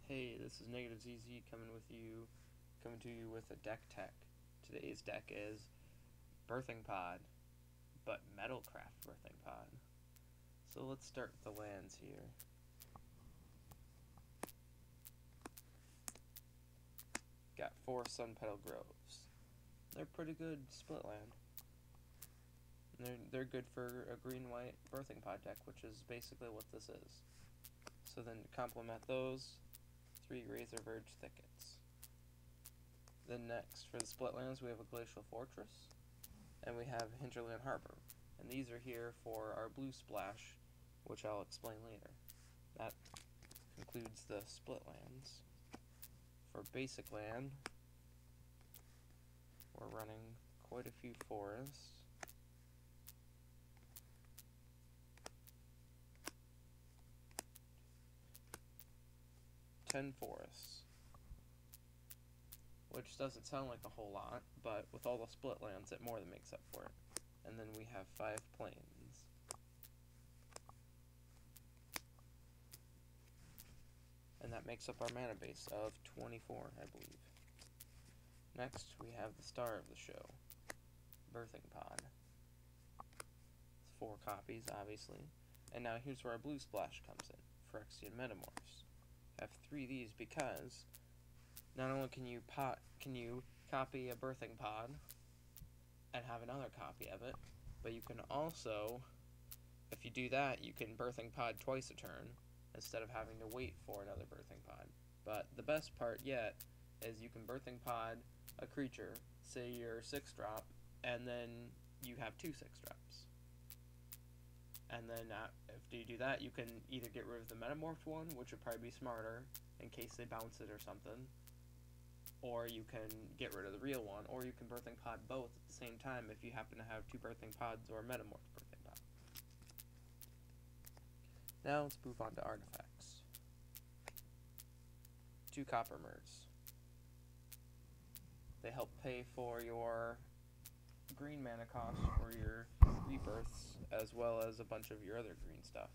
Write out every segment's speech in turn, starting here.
Hey, this is Negative ZZ coming to you with a deck tech. Today's deck is Birthing Pod, but Metalcraft Birthing Pod. So let's start with the lands here. Got 4 Sun Petal Groves. They're pretty good split land. They're good for a green-white Birthing Pod deck, which is basically what this is. So then to complement those, 3 Razor Verge Thickets. Then next, for the split lands, we have a Glacial Fortress, and we have Hinterland Harbor. And these are here for our blue splash, which I'll explain later. That concludes the split lands. For basic land, we're running quite a few forests. Ten forests, which doesn't sound like a whole lot, but with all the split lands, it more than makes up for it. And then we have 5 plains. And that makes up our mana base of 24, I believe. Next, we have the star of the show, Birthing Pod. It's 4 copies, obviously. And now here's where our blue splash comes in, Phyrexian Metamorphs. I have 3 of these because not only can you copy a Birthing Pod and have another copy of it, but you can also, if you do that, you can Birthing Pod twice a turn instead of having to wait for another Birthing Pod. But the best part yet is you can Birthing Pod a creature, say you're 6-drop, and then you have 2 6-drops. And then after you do that, you can either get rid of the Metamorphed one, which would probably be smarter in case they bounce it or something, or you can get rid of the real one, or you can Birthing Pod both at the same time if you happen to have 2 Birthing Pods or a Metamorphed Birthing Pod. Now let's move on to artifacts. 2 Copper Mers. They help pay for your green mana cost for your rebirths, as well as a bunch of your other green stuff.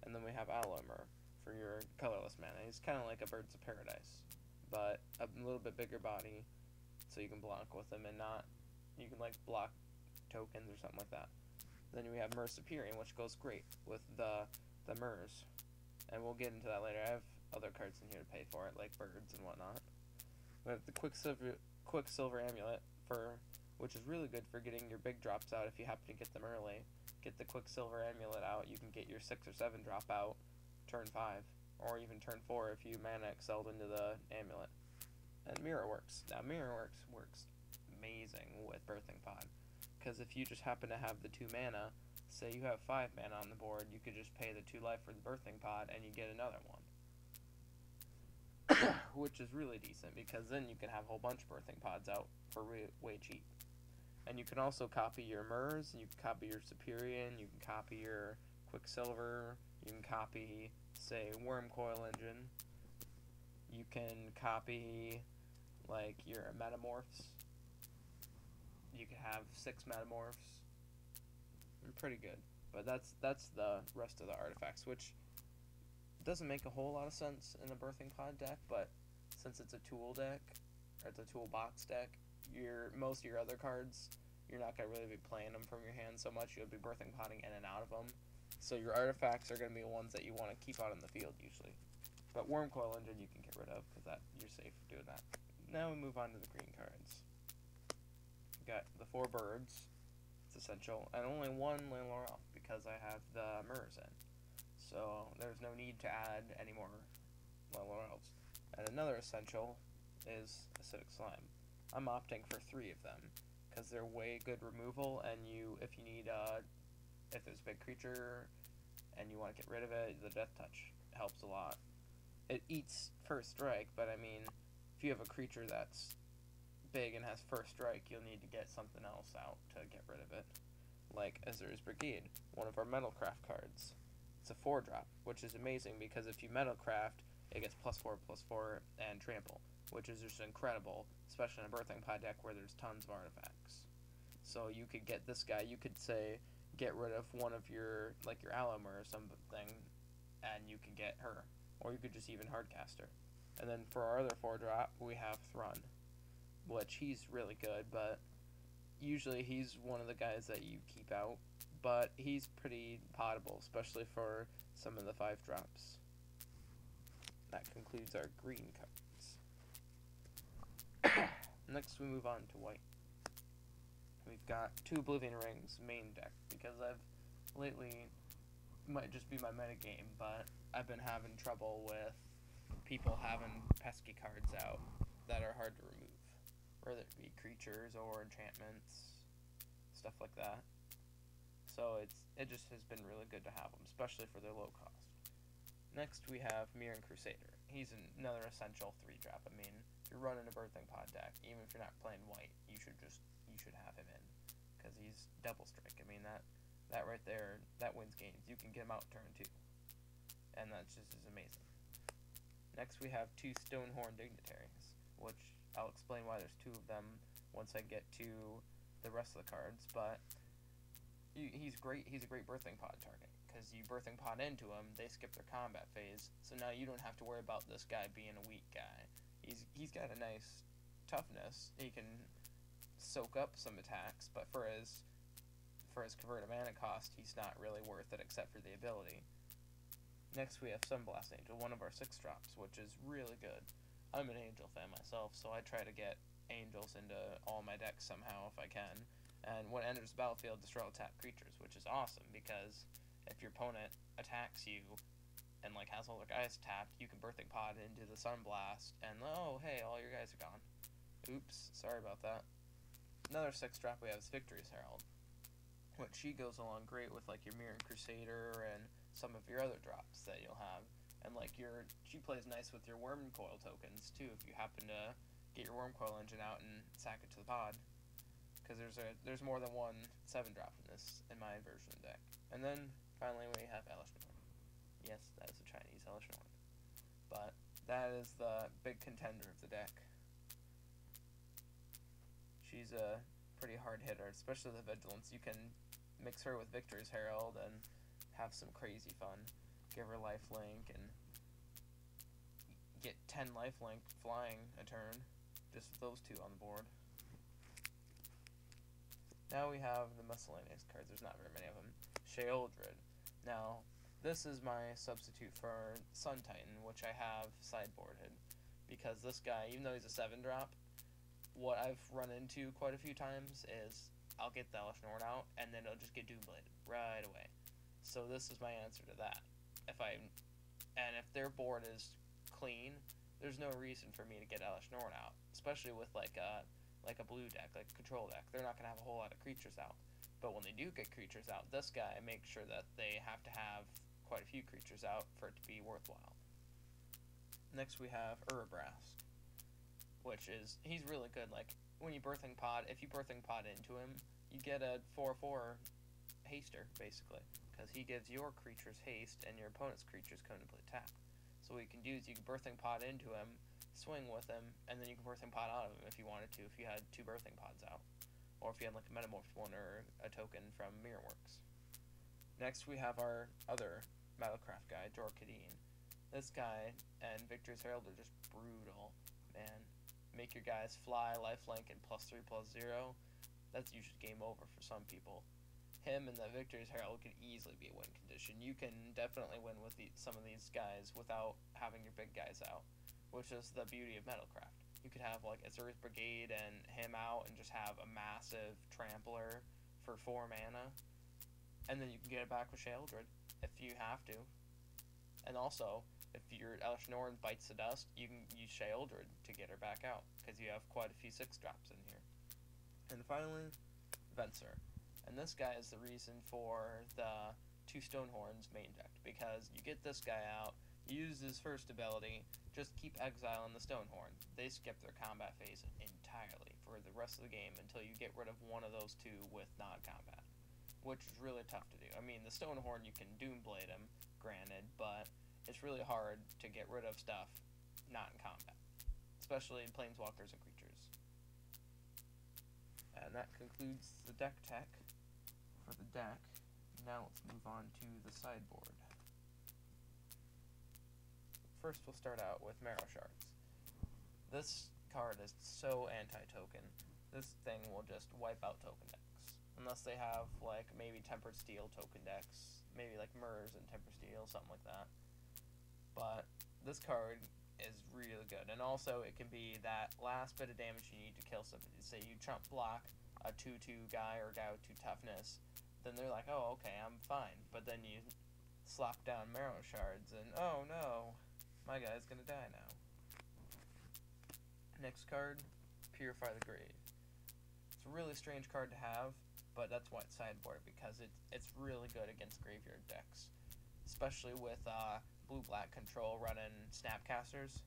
And then we have Allomer for your colorless mana. He's kind of like a Birds of Paradise, but a little bit bigger body, so you can block with him and you can like block tokens or something like that. Then we have Mer Superior, which goes great with the Mers, and we'll get into that later. I have other cards in here to pay for it, like birds and whatnot. We have the Quicksilver Amulet, which is really good for getting your big drops out if you happen to get them early. Get the Quicksilver Amulet out, you can get your 6 or 7 drop out turn 5, or even turn 4 if you mana excelled into the amulet. And Mirror Works. Now Mirror works amazing with Birthing Pod, because if you just happen to have the 2 mana, say you have 5 mana on the board, you could just pay the 2 life for the Birthing Pod and you get another one. Which is really decent, because then you can have a whole bunch of Birthing Pods out for way cheap. And you can also copy your Mers, you can copy your Superior, you can copy your Quicksilver, you can copy, say, Wormcoil Engine, you can copy, like, your Metamorphs, you can have 6 Metamorphs. They're pretty good, but that's the rest of the artifacts, which doesn't make a whole lot of sense in a Birthing Pod deck, but since it's a tool deck, or it's a toolbox deck, most of your other cards, you're not going to really be playing them from your hand so much. You'll be Birthing Podding in and out of them. So your artifacts are going to be the ones that you want to keep out in the field usually. But Wormcoil Engine you can get rid of, because you're safe doing that. Now we move on to the green cards. We got the 4 birds. It's essential. And only 1 Laurel, because I have the Mers in. So there's no need to add any more Laurels. And another essential is Acidic Slime. I'm opting for 3 of them, because they're way good removal, and if there's a big creature and you want to get rid of it, the Death Touch helps a lot. It eats First Strike, but I mean, if you have a creature that's big and has First Strike, you'll need to get something else out to get rid of it. Like Azur's Brigade, one of our Metalcraft cards. It's a 4-drop, which is amazing, because if you Metalcraft, it gets +4/+4 and Trample, which is just incredible, especially in a Birthing Pod deck where there's tons of artifacts. So you could get this guy, you could say, get rid of one of your, like your Allomer or something, and you can get her. Or you could just even hardcast her. And then for our other 4-drop, we have Thrun, which he's really good, but usually he's one of the guys that you keep out, but he's pretty potable, especially for some of the 5-drops. That concludes our green cards. Next we move on to white. We've got 2 Oblivion Rings main deck, because lately, might just be my metagame, but I've been having trouble with people having pesky cards out that are hard to remove, whether it be creatures or enchantments, stuff like that. So it just has been really good to have them, especially for their low cost. Next we have Mirran Crusader. He's another essential 3-drop. I mean, if you're running a Birthing Pod deck, even if you're not playing white, you should have him in, because he's double strike. I mean, that right there, that wins games. You can get him out turn 2, and that just is amazing. Next we have 2 Stonehorn Dignitaries, which I'll explain why there's 2 of them once I get to the rest of the cards, but he's great. He's a great Birthing Pod target, because you Birthing Pod into him, they skip their combat phase, so now you don't have to worry about this guy being a weak guy. He's got a nice toughness. He can soak up some attacks, but for his converted mana cost, he's not really worth it except for the ability. Next we have Sunblast Angel, one of our 6-drops, which is really good. I'm an Angel fan myself, so I try to get Angels into all my decks somehow if I can. And when it enters the battlefield, destroy all tapped creatures, which is awesome, because if your opponent attacks you and has all their guys tapped, you can Birthing Pod into the Sunblast, and oh hey, all your guys are gone. Oops, sorry about that. Another 6-drop we have is Victory's Herald, which she goes along great with your Mirran Crusader and some of your other drops that you'll have, and she plays nice with your Wormcoil tokens too if you happen to get your Wormcoil engine out and sack it to the pod, because there's more than one 7-drop in my version of the deck. And then finally we have Elesh Norn. Yes, that is a Chinese Elesh Norn, but that is the big contender of the deck. She's a pretty hard hitter, especially the Vigilance. You can mix her with Victory's Herald and have some crazy fun. Give her lifelink and get 10 lifelink flying a turn, just with those 2 on the board. Now we have the miscellaneous cards. There's not very many of them. Sheoldred. Now, this is my substitute for Sun Titan, which I have sideboarded, because this guy, even though he's a 7-drop, what I've run into quite a few times is I'll get the Elesh Norn out, and then it'll just get Doombladed right away. So this is my answer to that. If their board is clean, there's no reason for me to get Elesh Norn out, especially with a blue deck, like a control deck. They're not going to have a whole lot of creatures out. But when they do get creatures out, this guy makes sure that they have to have quite a few creatures out for it to be worthwhile. Next we have Urabrast, which he's really good. When you Birthing Pod, if you Birthing Pod into him, you get a 4/4 haster, basically, because he gives your creatures haste and your opponent's creatures come to play tap. So what you can do is you can Birthing Pod into him, swing with him, and then you can Birthing Pod out of him if you wanted to, if you had 2 Birthing Pods out, or if you had a Metamorph one or a token from Mirrorworks. Next we have our other Metalcraft guy, Jorkadine. This guy and Victory's Herald are just brutal, man. Make your guys fly, lifelink, and +3/+0. That's usually game over for some people. Him and the Victory's Herald could easily be a win condition. You can definitely win with some of these guys without having your big guys out, which is the beauty of Metalcraft. You could have Azura's Brigade and him out and just have a massive trampler for 4 mana, and then you can get it back with Sheoldred if you have to. And also, if your Elesh Norn bites the dust, you can use Sheoldred to get her back out, because you have quite a few 6-drops in here. And finally, Venser. And this guy is the reason for the 2 Stonehorns main deck, because you get this guy out, you use his first ability, just keep exiling the Stonehorn. They skip their combat phase entirely for the rest of the game until you get rid of one of those 2 with non-combat, which is really tough to do. I mean, the Stonehorn, you can Doomblade him, granted, but it's really hard to get rid of stuff not in combat, especially in Planeswalkers and creatures. And that concludes the deck tech for the deck. Now let's move on to the sideboard. first we'll start out with Marrow Shards. This card is so anti-token. This thing will just wipe out token decks. Unless they have, like, maybe Tempered Steel token decks. Maybe, like, Murs and Tempered Steel, something like that. But this card is really good. And also, it can be that last bit of damage you need to kill somebody. Say you chump block a 2-2 guy or a guy with 2 toughness. Then they're like, oh, okay, I'm fine. But then you slap down Marrow Shards, and oh no, my guy's gonna die now. Next card, Purify the Grave. It's a really strange card to have, but that's why it's sideboarded, because it's really good against graveyard decks. Especially with blue-black control running Snapcasters.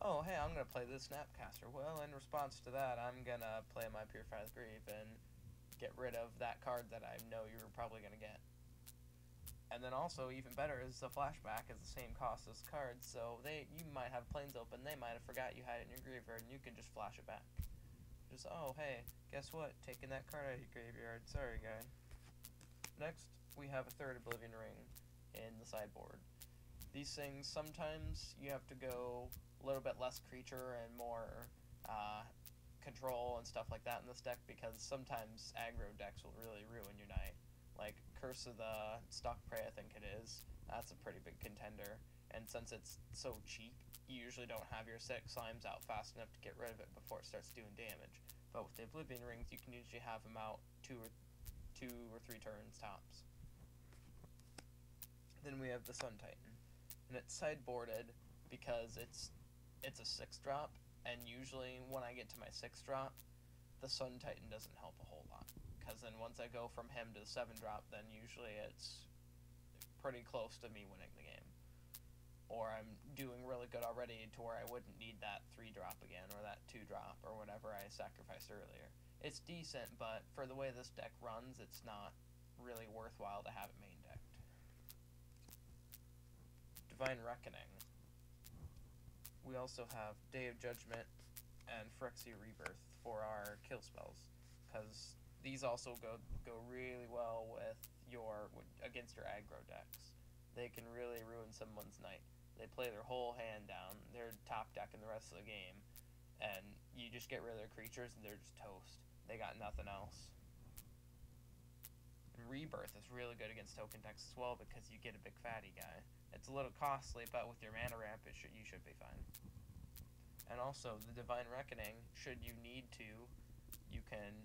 Oh, hey, I'm gonna play this Snapcaster. Well, in response to that, I'm gonna play my Purify the Grave and get rid of that card that I know you're probably gonna get. And then also, even better, is the flashback is the same cost as cards, so you might have planes open, they might have forgot you had it in your graveyard, and you can just flash it back. Just, oh, hey, guess what? Taking that card out of your graveyard. Sorry, guy. Next, we have a third Oblivion Ring in the sideboard. These things, sometimes you have to go a little bit less creature and more control and stuff like that in this deck, because sometimes aggro decks will really ruin your night. Like Curse of the Stock Prey, I think it is. That's a pretty big contender. And since it's so cheap, you usually don't have your 6 slimes out fast enough to get rid of it before it starts doing damage. But with the Oblivion Rings, you can usually have them out 2 or 3 turns tops. Then we have the Sun Titan. And it's sideboarded because it's a 6-drop, and usually when I get to my 6-drop, the Sun Titan doesn't help a whole lot. Because then once I go from him to the 7-drop, then usually it's pretty close to me winning the game. Or I'm doing really good already to where I wouldn't need that 3-drop again, or that 2-drop, or whatever I sacrificed earlier. It's decent, but for the way this deck runs, it's not really worthwhile to have it main decked. Divine Reckoning. We also have Day of Judgment and Phyrexia Rebirth for our kill spells, because these also go really well with against your aggro decks. They can really ruin someone's night. They play their whole hand down, their top deck in the rest of the game, and you just get rid of their creatures and they're just toast. They got nothing else. And Rebirth is really good against token decks as well, because you get a big fatty guy. It's a little costly, but with your mana ramp, you should be fine. And also, the Divine Reckoning, should you need to, you can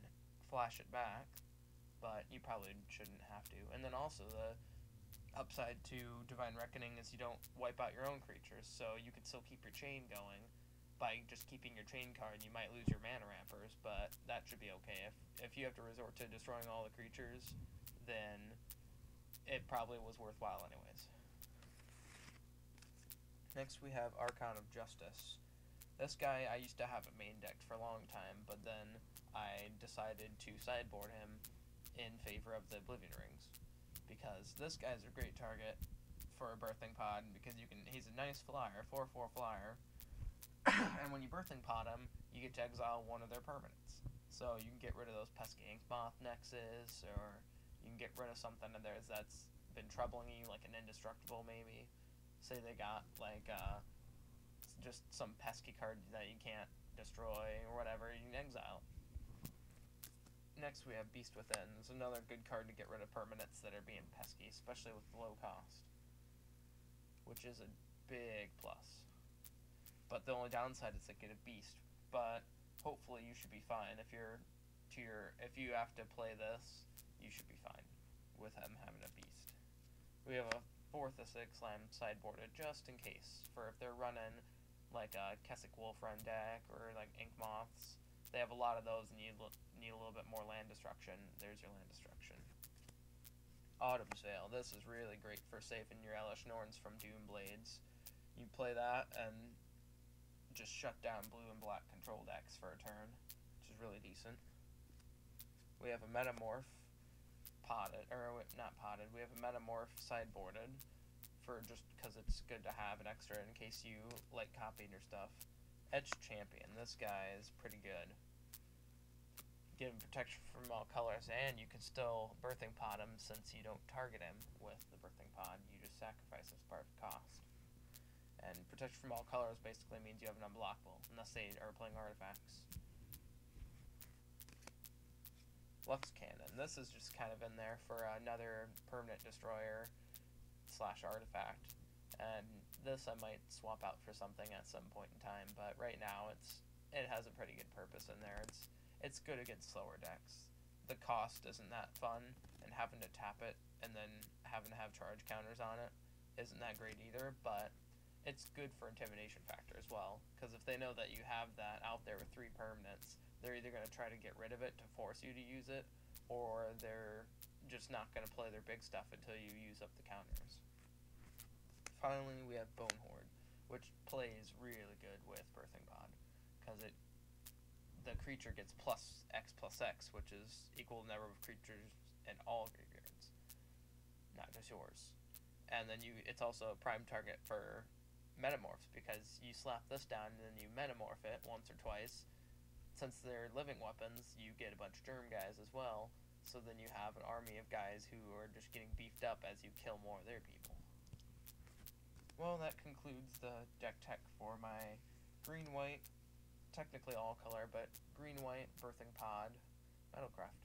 flash it back, but you probably shouldn't have to. And then also, the upside to Divine Reckoning is you don't wipe out your own creatures, so you can still keep your chain going. By just keeping your chain card, you might lose your mana rampers, but that should be okay. If you have to resort to destroying all the creatures, then it probably was worthwhile anyways. Next we have Archon of Justice. This guy I used to have it main decked for a long time, but then I decided to sideboard him in favor of the Oblivion Rings, because this guy's a great target for a Birthing Pod, because he's a nice flyer, 4/4 flyer, and when you Birthing Pod him, you get to exile one of their permanents. So you can get rid of those pesky Inkmoth Nexus, or you can get rid of something of theirs that's been troubling you, like an Indestructible maybe. Say they got like just some pesky card that you can't destroy or whatever, you can exile. Next we have Beast Within. It's another good card to get rid of permanents that are being pesky, especially with the low cost, which is a big plus. But the only downside is to get a beast. But hopefully you should be fine. If you have to play this, you should be fine with him having a beast. We have a 4th of 6 land sideboarded just in case, for if they're running like a Kessick Wolfrun deck or like Inkmoths. They have a lot of those and you need a little bit more land destruction. There's your land destruction. Autumn's Veil. This is really great for saving your Elesh Norns from Doom Blades. You play that and just shut down blue and black control decks for a turn, which is really decent. We have a Metamorph potted, or not potted, we have a Metamorph sideboarded, for just because it's good to have an extra in case you like copying your stuff. Edged Champion. This guy is pretty good. Give him protection from all colors, and you can still Birthing Pod him since you don't target him with the Birthing Pod. You just sacrifice as part of the cost. And protection from all colors basically means you have an unblockable, unless they are playing artifacts. Lux Cannon. This is just kind of in there for another permanent destroyer / artifact. And this I might swap out for something at some point in time, but right now it has a pretty good purpose in there. It's good against slower decks. The cost isn't that fun, and having to tap it and then having to have charge counters on it isn't that great either, but it's good for intimidation factor as well, because if they know that you have that out there with 3 permanents, they're either going to try to get rid of it to force you to use it, or they're just not going to play their big stuff until you use up the counters. Finally, we have Bone Horde, which plays really good with Birthing Pod, because the creature gets +X+X, which is equal to the number of creatures in all graveyards, not just yours. And then it's also a prime target for metamorphs, because you slap this down and then you metamorph it once or twice. Since they're living weapons, you get a bunch of germ guys as well, so then you have an army of guys who are just getting beefed up as you kill more of their people. Well, that concludes the deck tech for my green-white, technically all color, but green-white Birthing Pod Metalcraft